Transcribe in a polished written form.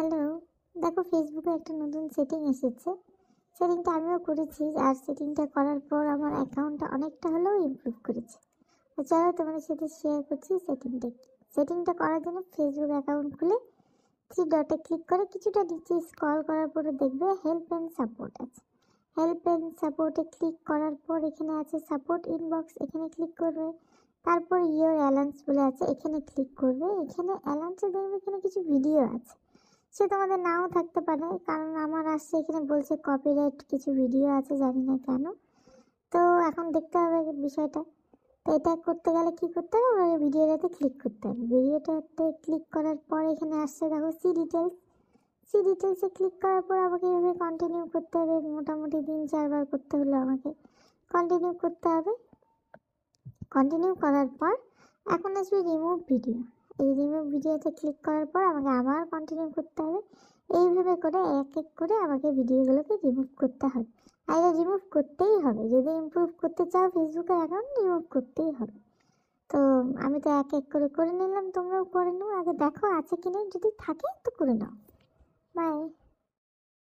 Hello, দেখো ফেসবুকে একটা নতুন সেটিং এসেছে। সেটিংটা আমিও করেছি আর সেটিংটা করার পর আমার অ্যাকাউন্টটা অনেকটা হলেও ইমপ্রুভ করেছে। তো চলো তোমাদের সাথে শেয়ার করছি সেটিংটা কি। সেটিংটা করার জন্য ফেসবুক অ্যাকাউন্ট খুলে থ্রি ডটে ক্লিক করে কিছুটা নিচে স্ক্রল করার পরে দেখবে হেল্প অ্যান্ড সাপোর্ট আছে। হেল্প অ্যান্ড সাপোর্টে ক্লিক করার পর এখানে আছে সাপোর্ট ইনবক্স, এখানে ক্লিক করবে। তারপর ইয়োর অ্যালাউন্স বলে আছে, এখানে ক্লিক করবে। এখানে অ্যালাউন্সে দেখবে এখানে কিছু ভিডিও আছে, সে তোমাদের নাও থাকতে পারে, কারণ আমার আসছে এখানে বলছে কপিরাইট কিছু ভিডিও আছে, জানি না কেন। তো এখন দেখতে হবে বিষয়টা। তো এটা করতে গেলে কি করতে হবে, ওই ভিডিওটাতে ক্লিক করতে হবে। ভিডিওটাতে ক্লিক করার পর এখানে আসছে দেখো সি ডিটেলস। সি ডিটেলসে ক্লিক করার পর আমাকে এভাবে কন্টিনিউ করতে হবে, মোটামুটি 3-4 বার করতে হলো আমাকে কন্টিনিউ করতে হবে। কন্টিনিউ করার পর এখন আসবে রিমুভ ভিডিও। এই রিমুভ ভিডিওতে ক্লিক করার পর আমাকে আবার কন্টিনিউ করতে হবে। এইভাবে করে এক এক করে আমাকে ভিডিওগুলোকে রিমুভ করতে হবে। আর এটা রিমুভ করতেই হবে, যদি ইমপ্রুভ করতে চাও ফেসবুকের অ্যাকাউন্ট রিমুভ করতেই হবে। তো আমি তো এক এক করে নিলাম, তোমরাও করে নাও। আগে দেখো আছে কি নেই, যদি থাকে তো করে নাও। বাই।